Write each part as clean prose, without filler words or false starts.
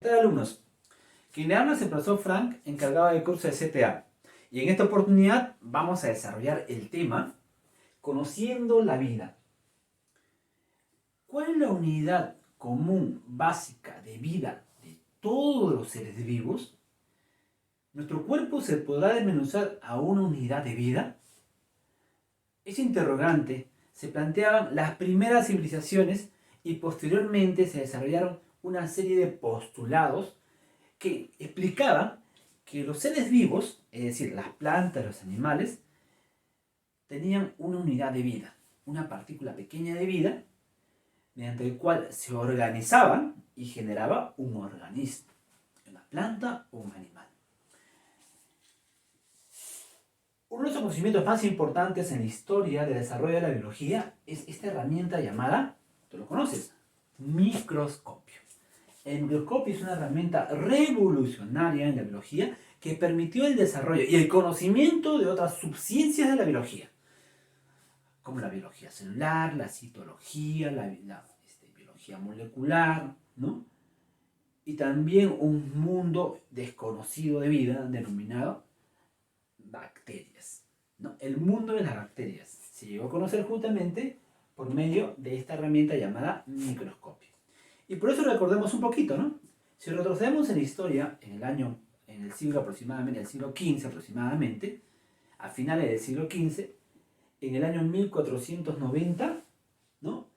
¿Qué tal, alumnos? Quien le habla es el profesor Frank, encargado del curso de CTA. Y en esta oportunidad vamos a desarrollar el tema Conociendo la vida. ¿Cuál es la unidad común básica de vida de todos los seres vivos? ¿Nuestro cuerpo se podrá desmenuzar a una unidad de vida? Ese interrogante se planteaban las primeras civilizaciones y posteriormente se desarrollaron una serie de postulados que explicaban que los seres vivos, es decir, las plantas, los animales, tenían una unidad de vida, una partícula pequeña de vida, mediante el cual se organizaban y generaba un organismo, una planta o un animal. Uno de los conocimientos más importantes en la historia del desarrollo de la biología es esta herramienta llamada, tú lo conoces, microscopio. El microscopio es una herramienta revolucionaria en la biología que permitió el desarrollo y el conocimiento de otras subciencias de la biología, como la biología celular, la citología, la biología molecular, ¿no? Y también un mundo desconocido de vida denominado bacterias, ¿no? El mundo de las bacterias se llegó a conocer justamente por medio de esta herramienta llamada microscopio. Y por eso recordemos un poquito, ¿no? Si retrocedemos en la historia, en el siglo aproximadamente, el siglo XV aproximadamente, a finales del siglo XV, en el año 1490, ¿no?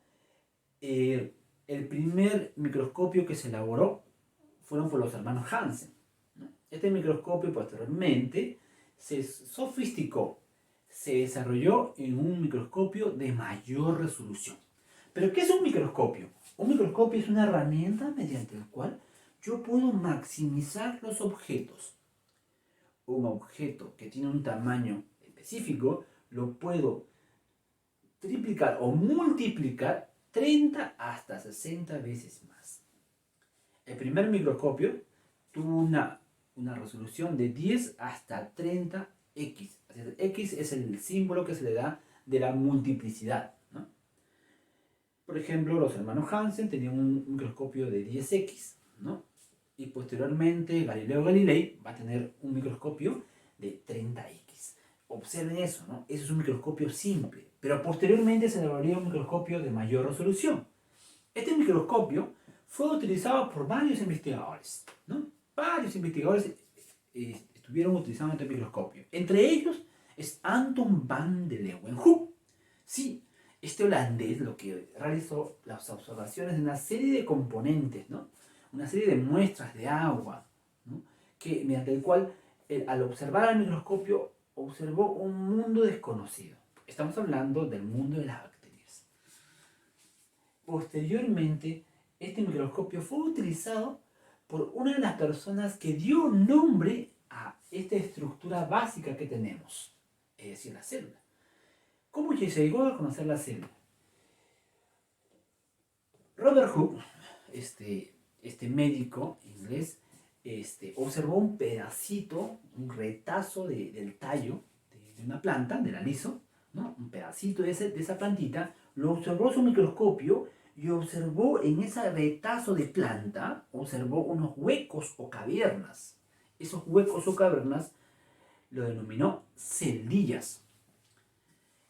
El primer microscopio que se elaboró fueron por los hermanos Hansen, ¿no? Este microscopio posteriormente se sofisticó, se desarrolló en un microscopio de mayor resolución. ¿Pero qué es un microscopio? Un microscopio es una herramienta mediante la cual yo puedo maximizar los objetos. Un objeto que tiene un tamaño específico lo puedo triplicar o multiplicar 30 hasta 60 veces más. El primer microscopio tuvo una resolución de 10 hasta 30x. X es el símbolo que se le da de la multiplicidad, ¿no? Por ejemplo, los hermanos Hansen tenían un microscopio de 10x, ¿no? Y posteriormente Galileo Galilei va a tener un microscopio de 30x. Observen eso, ¿no? Eso es un microscopio simple, pero posteriormente se elaboraría un microscopio de mayor resolución. Este microscopio fue utilizado por varios investigadores, ¿no? Varios investigadores estuvieron utilizando este microscopio. Entre ellos es Anton van de Leeuwenhoek. Sí, este holandés lo que realizó las observaciones de una serie de componentes, ¿no? Una serie de muestras de agua, ¿no? Que, mediante el cual, al observar al microscopio, observó un mundo desconocido. Estamos hablando del mundo de las bacterias. Posteriormente, este microscopio fue utilizado por una de las personas que dio nombre a esta estructura básica que tenemos, es decir, la célula. ¿Cómo se llegó a conocer la célula? Robert Hooke, este médico inglés, observó un pedacito, un retazo del tallo de una planta, del aliso, ¿no? Un pedacito de esa plantita, lo observó a su microscopio y observó en ese retazo de planta, observó unos huecos o cavernas. Esos huecos o cavernas lo denominó celdillas.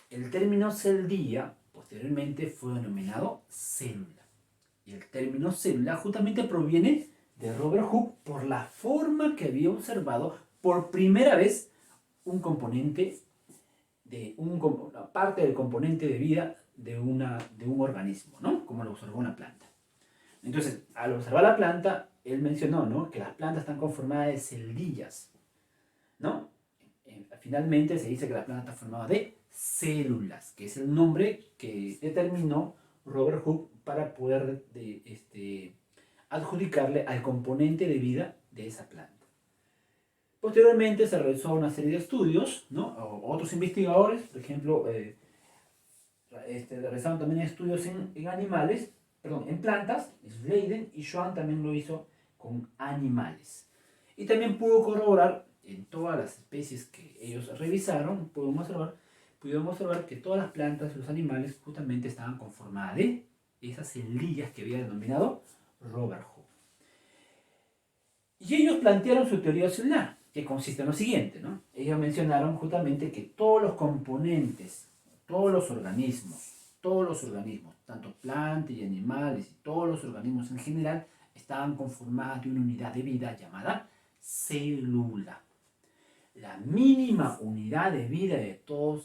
El término celdilla posteriormente fue denominado célula. Y el término célula justamente proviene de Robert Hooke por la forma que había observado por primera vez un componente una parte del componente de vida de un organismo, ¿no? Como lo observó una planta. Entonces, al observar la planta, él mencionó, ¿no? Que las plantas están conformadas de celdillas, ¿no? Finalmente se dice que la planta está formada de células, que es el nombre que determinó Robert Hooke para poder adjudicarle al componente de vida de esa planta. Posteriormente se realizó una serie de estudios, ¿no? Otros investigadores, por ejemplo, realizaron también estudios en animales, perdón, en plantas, Leiden y Schwann también lo hizo con animales. Y también pudo corroborar en todas las especies que ellos revisaron, pudimos observar que todas las plantas y los animales justamente estaban conformadas de esas celdillas que había denominado Robert Hooke. Y ellos plantearon su teoría celular, que consiste en lo siguiente, ¿no? Ellos mencionaron justamente que todos los componentes, todos los organismos, tanto plantas y animales y todos los organismos en general, estaban conformados de una unidad de vida llamada célula. La mínima unidad de vida de todo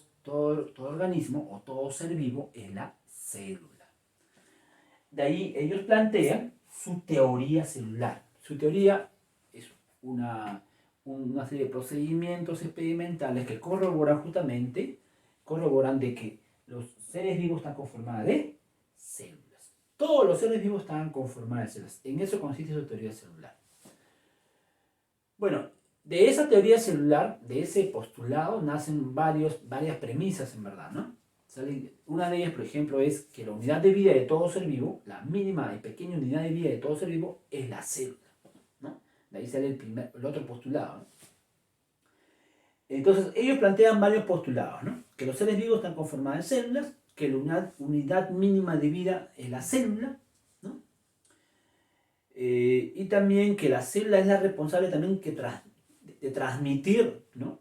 organismo o todo ser vivo es la célula. De ahí ellos plantean su teoría celular. Su teoría es una serie de procedimientos experimentales que corroboran de que los seres vivos están conformados de células. Todos los seres vivos están conformados de células. En eso consiste su teoría celular. Bueno, de esa teoría celular, de ese postulado, nacen varias premisas en verdad, ¿no? Una de ellas, por ejemplo, es que la unidad de vida de todo ser vivo, la mínima y pequeña unidad de vida de todo ser vivo, es la célula, ¿no? De ahí sale el otro postulado, ¿no? Entonces, ellos plantean varios postulados, ¿no? Que los seres vivos están conformados de células, que la unidad mínima de vida es la célula, ¿no? Y también que la célula es la responsable también de transmitir, ¿no?,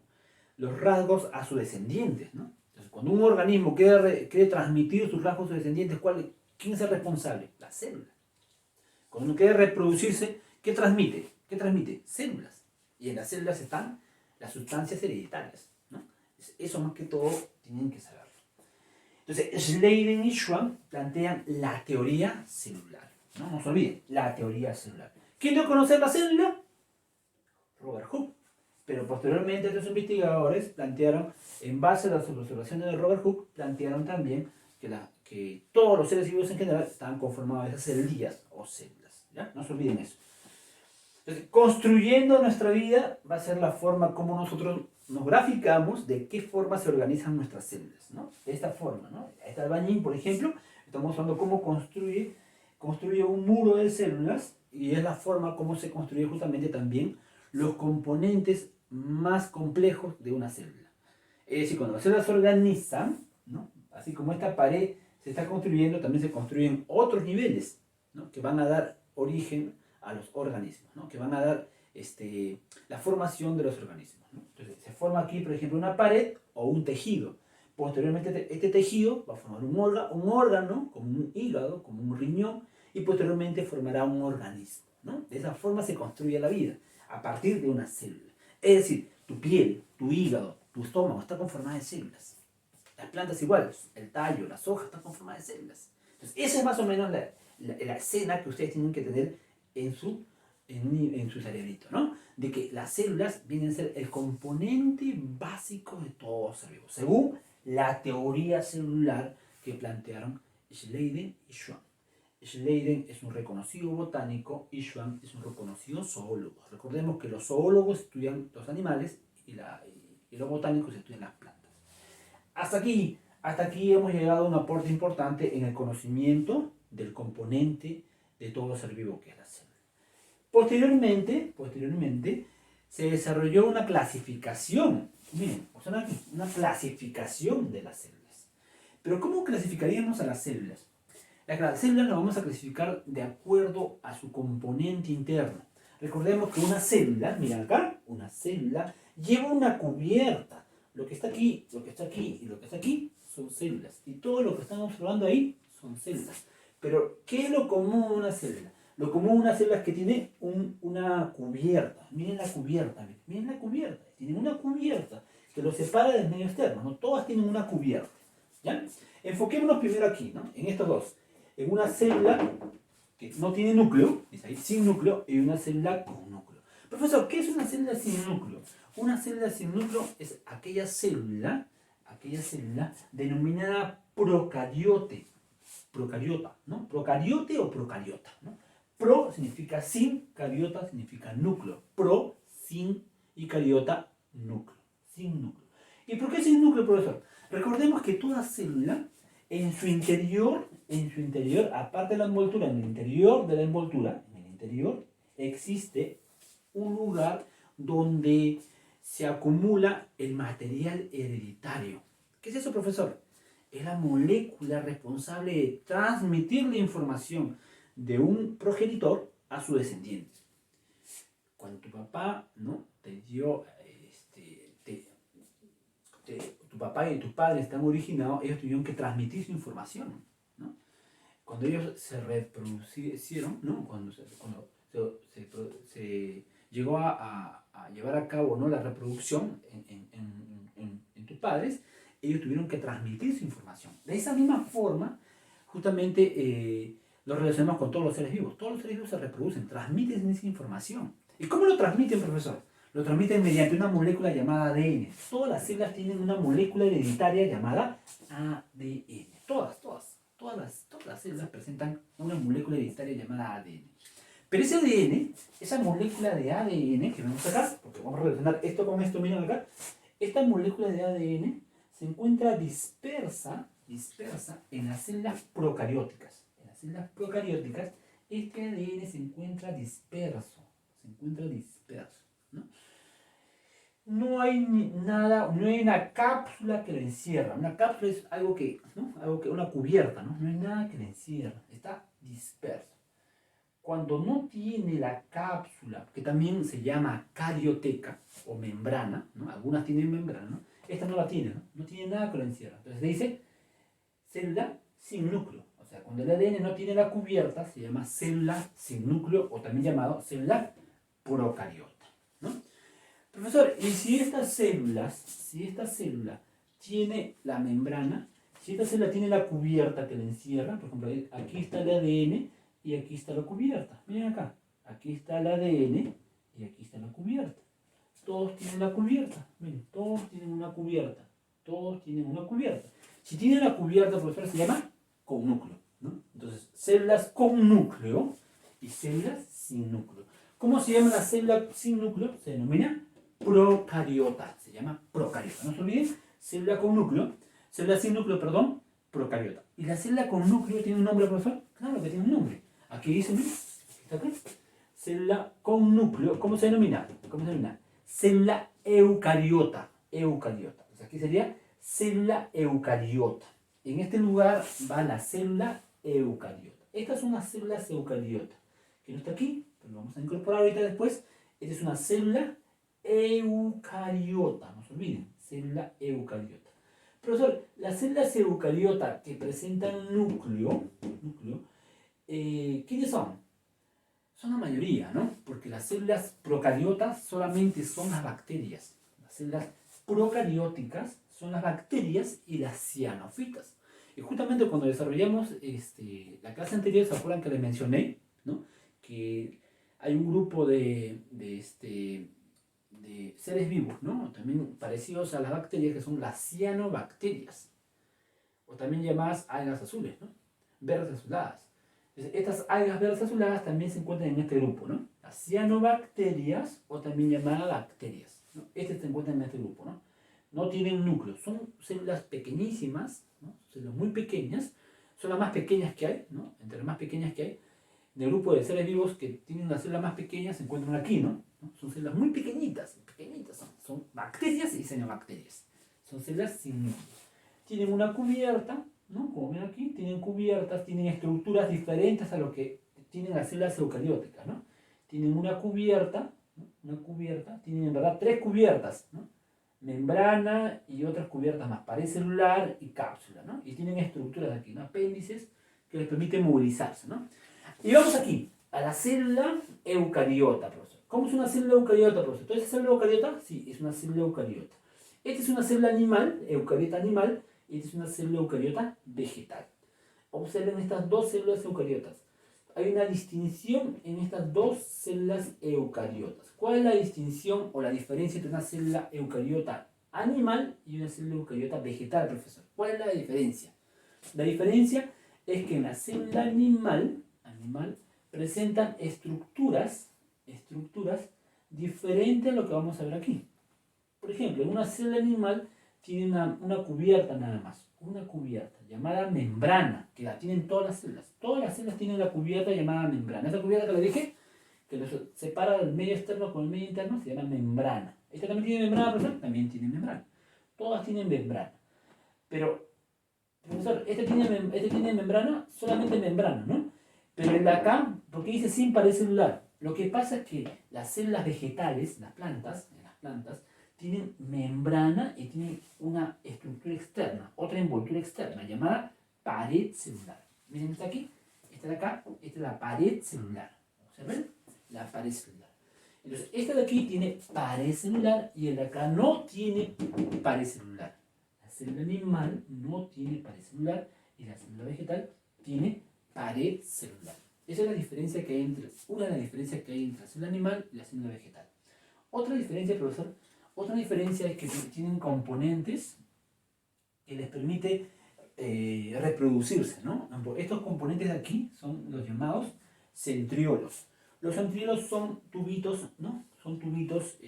los rasgos a sus descendientes, ¿no? Entonces, cuando un organismo quiere transmitir sus rasgos a sus descendientes, ¿quién es el responsable? La célula. Cuando uno quiere reproducirse, ¿qué transmite? ¿Qué transmite? Células. Y en las células están las sustancias hereditarias, ¿no? Eso más que todo tienen que saberlo. Entonces, Schleiden y Schwann plantean la teoría celular. No se olviden, la teoría celular. ¿Quién dio a conocer la célula? Robert Hooke. Pero posteriormente estos investigadores plantearon, en base a las observaciones de Robert Hooke, plantearon también que todos los seres vivos en general estaban conformados de esas celdillas o células. ¿Ya? No se olviden eso. Entonces, construyendo nuestra vida va a ser la forma como nosotros nos graficamos de qué forma se organizan nuestras células, ¿no? De esta forma, ¿no? Está el Bañín, por ejemplo, estamos mostrando cómo construye un muro de células y es la forma como se construye justamente también los componentes más complejos de una célula. Es decir, cuando las células se organizan, ¿no?, así como esta pared se está construyendo, también se construyen otros niveles, ¿no?, que van a dar origen a los organismos, ¿no?, que van a dar la formación de los organismos, ¿no? Entonces, se forma aquí, por ejemplo, una pared o un tejido. Posteriormente, este tejido va a formar un órgano, como un hígado, como un riñón, y posteriormente formará un organismo, ¿no? De esa forma se construye la vida, a partir de una célula. Es decir, tu piel, tu hígado, tu estómago está conformado de células. Las plantas igual, el tallo, las hojas están conformadas de células. Entonces, esa es más o menos la escena que ustedes tienen que tener en su cerebrito, ¿no? De que las células vienen a ser el componente básico de todo ser vivo, según la teoría celular que plantearon Schleiden y Schwann. Schleiden es un reconocido botánico y Schwann es un reconocido zoólogo. Recordemos que los zoólogos estudian los animales y los botánicos estudian las plantas. Hasta aquí hemos llegado a un aporte importante en el conocimiento del componente de todo ser vivo que es la célula. Posteriormente se desarrolló una clasificación. Miren, observen aquí, una clasificación de las células. Pero ¿cómo clasificaríamos a las células? Las células las vamos a clasificar de acuerdo a su componente interno. Recordemos que una célula, miren acá, una célula lleva una cubierta. Lo que está aquí, lo que está aquí y lo que está aquí son células. Y todo lo que estamos observando ahí son células. Pero, ¿qué es lo común de una célula? Lo común de una célula es que tiene una cubierta. Miren la cubierta, miren la cubierta. Tiene una cubierta que lo separa del medio externo, ¿no? Todas tienen una cubierta, ¿ya? Enfoquémonos primero aquí, ¿no?, en estos dos. En una célula que no tiene núcleo, es ahí, sin núcleo, y una célula con núcleo. Profesor, ¿qué es una célula sin núcleo? Una célula sin núcleo es aquella célula denominada procariota, ¿no? Procariote o procariota, ¿no? Pro significa sin, cariota significa núcleo. Pro, sin, y cariota, núcleo. Sin núcleo. ¿Y por qué sin núcleo, profesor? Recordemos que toda célula, en su interior, aparte de la envoltura, en el interior de la envoltura, existe un lugar donde se acumula el material hereditario. ¿Qué es eso, profesor? Es la molécula responsable de transmitir la información de un progenitor a su descendiente. papá, ¿no? te dio, tu papá y tus padres están originados, ellos tuvieron que transmitir su información, ¿no? Cuando ellos se reproducieron, ¿no? Cuando se llegó a llevar a cabo, ¿no? la reproducción en tus padres, ellos tuvieron que transmitir su información. De esa misma forma, justamente lo relacionamos con todos los seres vivos. Todos los seres vivos se reproducen, transmiten esa información. ¿Y cómo lo transmiten, profesor? Lo transmiten mediante una molécula llamada ADN. Todas las células tienen una molécula hereditaria llamada ADN. Todas las células presentan una molécula hereditaria llamada ADN. Pero ese ADN, esa molécula de ADN que vemos acá, porque vamos a relacionar esto con esto, miren acá, esta molécula de ADN se encuentra dispersa en las células procarióticas. En las células procarióticas, este ADN se encuentra disperso, ¿no? No hay nada, no hay una cápsula que lo encierra. Una cápsula es algo que, ¿no? Una cubierta, ¿no? No hay nada que lo encierra, está disperso. Cuando no tiene la cápsula, que también se llama carioteca o membrana, ¿no? Algunas tienen membrana, ¿no? Esta no la tiene, ¿no? No tiene nada que lo encierra. Entonces se dice célula sin núcleo. O sea, cuando el ADN no tiene la cubierta, se llama célula sin núcleo o también llamado célula procariota, ¿no? Profesor, y si esta célula tiene la membrana, si esta célula tiene la cubierta que la encierra, por ejemplo, aquí está el ADN y aquí está la cubierta. Miren acá, aquí está el ADN y aquí está la cubierta. Todos tienen la cubierta, miren, todos tienen una cubierta. Si tienen la cubierta, profesor, se llama con núcleo, ¿no? Entonces, células con núcleo y células sin núcleo. ¿Cómo se llama la célula sin núcleo? Se denomina procariota. Se llama procariota. No se olviden, célula sin núcleo, perdón, procariota. ¿Y la célula con núcleo tiene un nombre, profesor? Claro que tiene un nombre. Aquí dice, mira, está acá. Célula con núcleo, ¿cómo se denomina? Célula eucariota. O sea, aquí sería célula eucariota. En este lugar va la célula eucariota. Esta es una célula eucariota, que no está aquí, pero lo vamos a incorporar ahorita después. Esta es una célula eucariota, no se olviden, célula eucariota. Profesor, las células eucariota que presentan núcleo, ¿quiénes son? Son la mayoría, ¿no? Porque las células procariotas solamente son las bacterias. Las células procarióticas son las bacterias y las cianofitas. Y justamente cuando desarrollamos la clase anterior, ¿se acuerdan que les mencioné, ¿no? Que hay un grupo de seres vivos, ¿no? También parecidos a las bacterias, que son las cianobacterias, o también llamadas algas azules, ¿no? Verdes azuladas. Estas algas verdes azuladas también se encuentran en este grupo, ¿no? Las cianobacterias, o también llamadas bacterias, ¿no? Se encuentran en este grupo, ¿no? No tienen núcleo, son células pequeñísimas, ¿no? Células muy pequeñas, son las más pequeñas que hay, ¿no? Entre las más pequeñas que hay, del grupo de seres vivos que tienen las células más pequeñas se encuentran aquí, ¿no? Son células muy pequeñitas son bacterias y cianobacterias. Son células sin núcleo. Tienen una cubierta, ¿no? Como ven aquí, tienen cubiertas, tienen estructuras diferentes a lo que tienen las células eucarióticas, ¿no? Tienen una cubierta, ¿no? Tienen en verdad 3 cubiertas, ¿no? Membrana y otras cubiertas más, pared celular y cápsula, ¿no? Y tienen estructuras aquí, ¿no? Apéndices que les permiten movilizarse, ¿no? Y vamos aquí, a la célula eucariota, profesor. ¿Cómo es una célula eucariota, profesor? ¿Entonces es célula eucariota? Sí, es una célula eucariota. Esta es una célula animal, eucariota animal, y esta es una célula eucariota vegetal. Observen estas dos células eucariotas. Hay una distinción en estas dos células eucariotas. ¿Cuál es la distinción o la diferencia entre una célula eucariota animal y una célula eucariota vegetal, profesor? ¿Cuál es la diferencia? La diferencia es que en la célula animal presentan estructuras diferentes a lo que vamos a ver aquí. Por ejemplo, en una célula animal tiene una cubierta nada más, una cubierta llamada membrana, que la tienen todas las células. Todas las células tienen la cubierta llamada membrana. Esa cubierta que les dije, que los separa del medio externo con el medio interno, se llama membrana. ¿Esta también tiene membrana, profesor? También tiene membrana. Todas tienen membrana. Pero, profesor, este tiene membrana, solamente membrana, ¿no? Pero el de acá, ¿por qué dice sin pared celular? Lo que pasa es que las células vegetales, las plantas, tienen membrana y tienen una estructura externa, otra envoltura externa llamada pared celular. Miren, está aquí, esta de acá, esta es la pared celular. ¿Observen? La pared celular. Entonces, esta de aquí tiene pared celular y el de acá no tiene pared celular. La célula animal no tiene pared celular y la célula vegetal tiene pared celular. Esa es la diferencia que hay entre, una de las diferencias que hay entre la célula animal y la célula vegetal. Otra diferencia, profesor, otra diferencia es que tienen componentes que les permite reproducirse, ¿no? Estos componentes de aquí son los llamados centriolos. Los centriolos son tubitos, ¿no? Son tubitos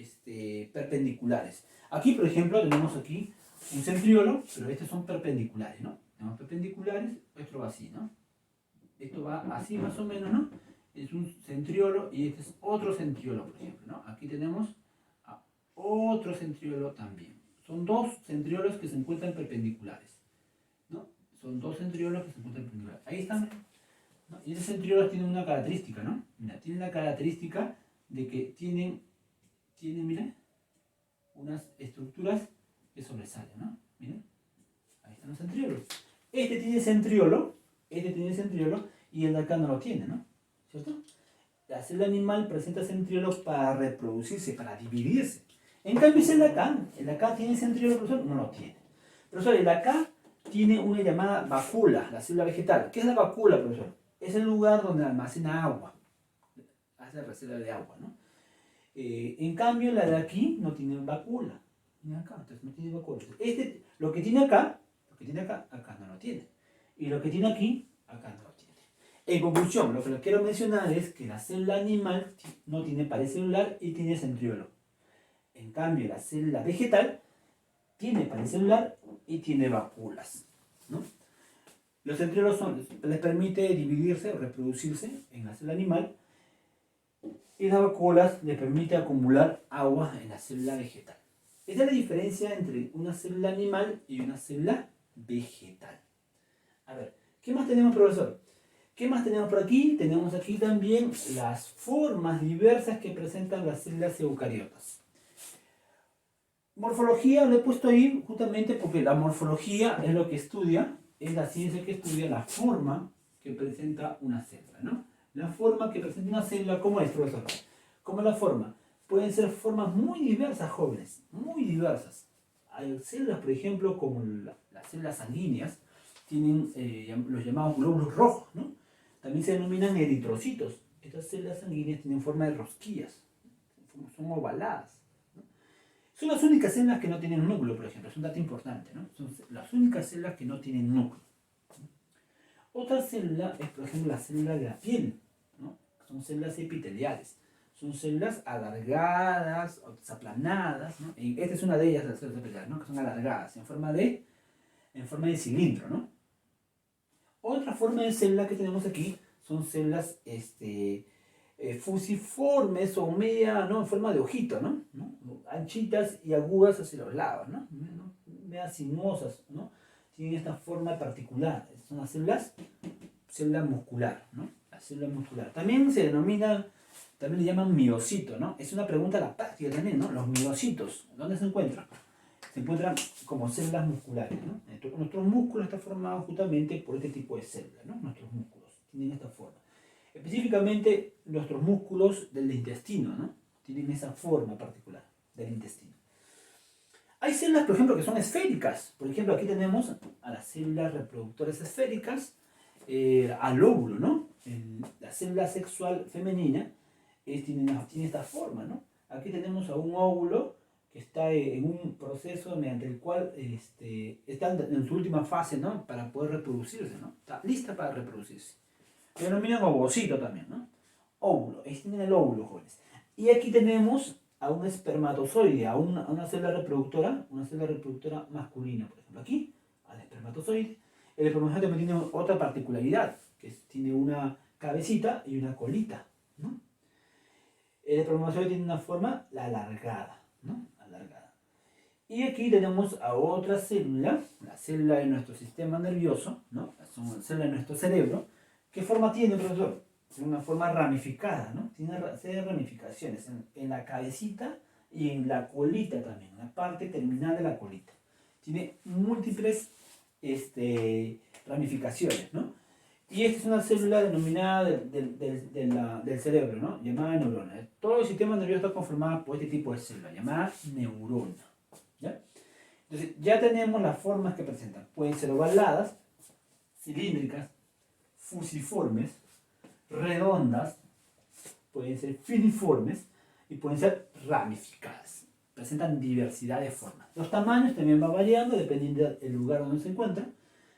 perpendiculares. Aquí, por ejemplo, tenemos aquí un centriolo, pero estos son perpendiculares, ¿no? Tenemos perpendiculares, esto va así, ¿no? Esto va así más o menos, ¿no? Es un centriolo y este es otro centriolo, por ejemplo, ¿no? Aquí tenemos otro centriolo también. Son dos centriolos que se encuentran perpendiculares, ¿no? Son dos centriolos que se encuentran perpendiculares. Ahí están, ¿no? Y esos centriolos tienen una característica, ¿no? Mira, tienen la característica de que tienen, miren, unas estructuras que sobresalen, ¿no? Miren, ahí están los centriolos. Este tiene centriolo y el de acá no lo tiene, ¿no? ¿Cierto? La célula animal presenta centriolos para reproducirse, para dividirse. En cambio, el de acá tiene centriolo, profesor, no lo tiene. Profesor, el de acá tiene una llamada vacula, la célula vegetal. ¿Qué es la vacula, profesor? Es el lugar donde almacena agua, hace reserva de agua, ¿no? En cambio, la de aquí no tiene vacula. Acá, entonces no tiene vacula. Lo que tiene acá, acá no lo tiene. Y lo que tiene aquí, acá no lo tiene. En conclusión, lo que les quiero mencionar es que la célula animal no tiene pared celular y tiene centriolo. En cambio, la célula vegetal tiene pared celular y tiene vacuolas, ¿no? Los centriolos les permite dividirse o reproducirse en la célula animal y las vacuolas les permite acumular agua en la célula vegetal. Esa es la diferencia entre una célula animal y una célula vegetal. A ver, ¿qué más tenemos, profesor? ¿Qué más tenemos por aquí? Tenemos aquí también las formas diversas que presentan las células eucariotas. Morfología lo he puesto ahí justamente porque la morfología es lo que estudia, es la ciencia que estudia la forma que presenta una célula, ¿no? La forma que presenta una célula, ¿cómo es, profesor? ¿Cómo es la forma? Pueden ser formas muy diversas, jóvenes, muy diversas. Hay células, por ejemplo, como las células sanguíneas, tienen los llamados glóbulos rojos, ¿no? También se denominan eritrocitos. Estas células sanguíneas tienen forma de rosquillas, son ovaladas. Son las únicas células que no tienen núcleo, por ejemplo. Es un dato importante, ¿no? Son las únicas células que no tienen núcleo. Otra célula es, por ejemplo, la célula de la piel, ¿no? Son células epiteliales. Son células alargadas o desaplanadas, ¿no? Y esta es una de ellas, las células epiteliales, ¿no? Que son alargadas, en forma de cilindro, ¿no? Otra forma de célula que tenemos aquí son células fusiformes o media, ¿no? En forma de ojito, ¿no? Anchitas y agudas hacia los lados, ¿no? Media sinuosas, ¿no? Tienen esta forma particular. Son las célula muscular, ¿no? La célula muscular. También se denomina, también le llaman miocito, ¿no? Es una pregunta a la práctica también, ¿no? Los miocitos, ¿dónde se encuentran? Se encuentran como células musculares, ¿no? Nuestros músculos están formados justamente por este tipo de células, ¿no? Nuestros músculos tienen esta forma. Específicamente nuestros músculos del intestino, ¿no? Tienen esa forma particular del intestino. Hay células, por ejemplo, que son esféricas. Por ejemplo, aquí tenemos a las células reproductoras esféricas, al óvulo, ¿no? La célula sexual femenina tiene esta forma, ¿no? Aquí tenemos a un óvulo que está en un proceso mediante el cual está en su última fase, ¿no? Para poder reproducirse, ¿no? Está lista para reproducirse. Se denominan ovocito también, ¿no? Óvulo, tienen el óvulo, jóvenes. Y aquí tenemos a un espermatozoide, a una célula reproductora masculina, por ejemplo. Aquí, al espermatozoide. El espermatozoide también tiene otra particularidad, que tiene una cabecita y una colita, ¿no? El espermatozoide tiene una forma alargada, ¿no? Alargada. Y aquí tenemos a otra célula, la célula de nuestro sistema nervioso, ¿no? La célula de nuestro cerebro. ¿Qué forma tiene, profesor? tiene una forma ramificada, ¿no? Tiene ramificaciones en la cabecita y en la colita también, en la parte terminal de la colita. Tiene múltiples ramificaciones, ¿no? Y esta es una célula denominada del cerebro, ¿no? Llamada neurona. Todo el sistema nervioso está conformado por este tipo de célula, llamada neurona. ¿Ya? Entonces, ya tenemos las formas que presentan. Pueden ser ovaladas, cilíndricas, fusiformes, redondas, pueden ser filiformes y pueden ser ramificadas. Presentan diversidad de formas. Los tamaños también van variando dependiendo del lugar donde se encuentran.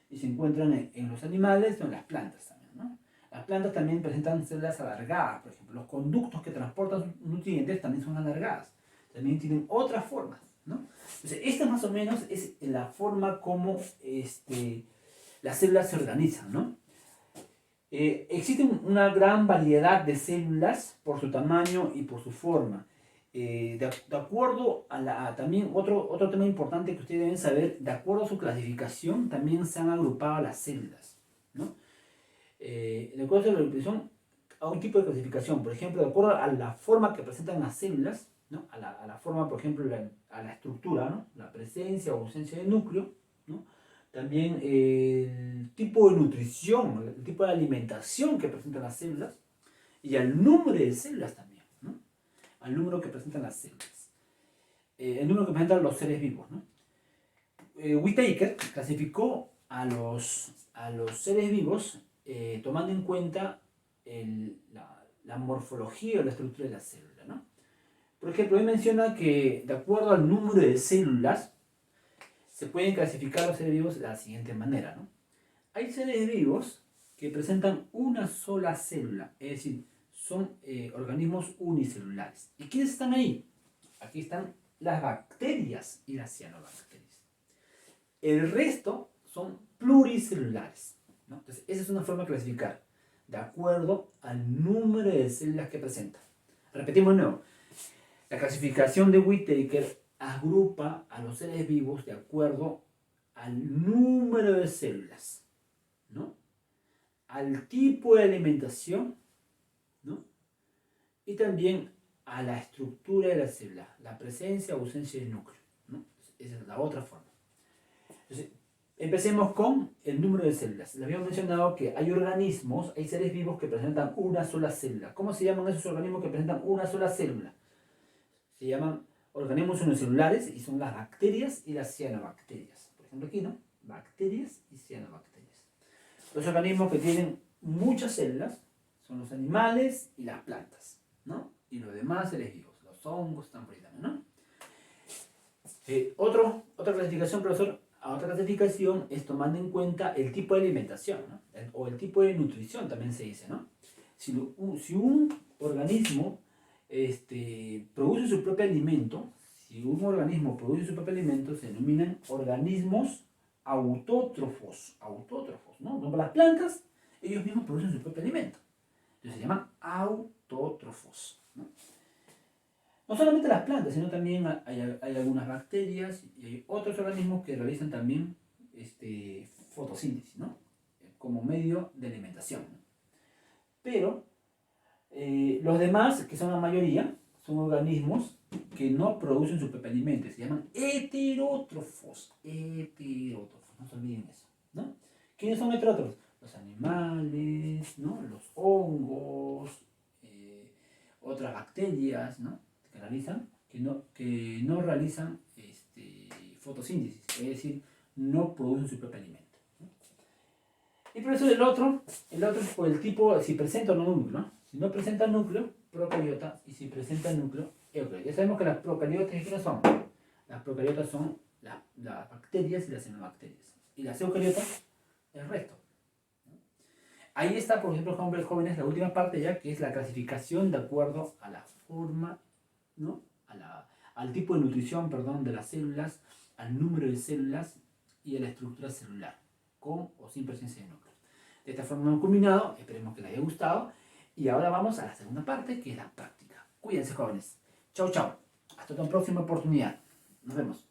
Y se encuentran en los animales o en las plantas también, ¿no? Las plantas también presentan células alargadas, por ejemplo. Los conductos que transportan nutrientes también son alargadas. También tienen otras formas, ¿no? Entonces, esta más o menos es la forma como las células se organizan, ¿no? Existen una gran variedad de células por su tamaño y por su forma. De acuerdo también otro tema importante que ustedes deben saber, de acuerdo a su clasificación, también se han agrupado las células, ¿no? De acuerdo a su clasificación, a un tipo de clasificación, por ejemplo, de acuerdo a la forma que presentan las células, ¿no? a la forma, por ejemplo, a la estructura, ¿no? La presencia o ausencia de núcleo, ¿no? También el tipo de nutrición, el tipo de alimentación que presentan las células y el número de células también, ¿no? Al número que presentan las células. El número que presentan los seres vivos, ¿no? Whittaker clasificó a los seres vivos tomando en cuenta la morfología o la estructura de la célula, ¿no? Por ejemplo, él menciona que de acuerdo al número de células se pueden clasificar los seres vivos de la siguiente manera, ¿no? Hay seres vivos que presentan una sola célula, es decir, son organismos unicelulares. ¿Y quiénes están ahí? Aquí están las bacterias y las cianobacterias. El resto son pluricelulares, ¿no? Entonces, esa es una forma de clasificar, de acuerdo al número de células que presentan. Repetimos de nuevo. La clasificación de Whittaker agrupa a los seres vivos de acuerdo al número de células, ¿no? Al tipo de alimentación, ¿no? Y también a la estructura de la célula, la presencia o ausencia del núcleo, ¿no? Esa es la otra forma. Entonces, empecemos con el número de células. Les había mencionado que hay organismos, hay seres vivos que presentan una sola célula. ¿Cómo se llaman esos organismos que presentan una sola célula? Se llaman organismos unicelulares y son las bacterias y las cianobacterias. Por ejemplo aquí, ¿no? Bacterias y cianobacterias. Los organismos que tienen muchas células son los animales y las plantas, ¿no? Y los demás seres vivos, los hongos están por ahí también, ¿no? Otra clasificación, profesor, otra clasificación es tomando en cuenta el tipo de alimentación, ¿no? O el tipo de nutrición también se dice, ¿no? Si un organismo produce su propio alimento, si un organismo produce su propio alimento, se denominan organismos autótrofos, ¿no? Como las plantas, ellos mismos producen su propio alimento. Entonces se llaman autótrofos, ¿no? No solamente las plantas, sino también hay algunas bacterias y hay otros organismos que realizan también fotosíntesis, ¿no? Como medio de alimentación, ¿no? Pero los demás, que son la mayoría, son organismos que no producen su propio alimento, se llaman heterótrofos. Heterótrofos, no se olviden eso, ¿no? ¿Quiénes son heterótrofos? Los animales, ¿no? Los hongos, otras bacterias, ¿no? Que no realizan fotosíntesis, es decir, no producen su propio alimento, ¿no? Y por eso el otro es por el tipo, si presenta o no núcleo, ¿no? Si no presenta núcleo, procariota, y si presenta núcleo, eucariota. Ya sabemos que las procariotas, ¿qué son? Las procariotas son las bacterias y las cianobacterias. Y las eucariotas, el resto, ¿no? Ahí está, por ejemplo, jóvenes, la última parte ya, que es la clasificación de acuerdo a la forma, ¿no? Al tipo de nutrición, perdón, de las células, al número de células y a la estructura celular, con o sin presencia de núcleo. De esta forma hemos culminado, esperemos que les haya gustado, y ahora vamos a la segunda parte, que es la práctica. Cuídense, jóvenes. Chau, chau. Hasta una próxima oportunidad. Nos vemos.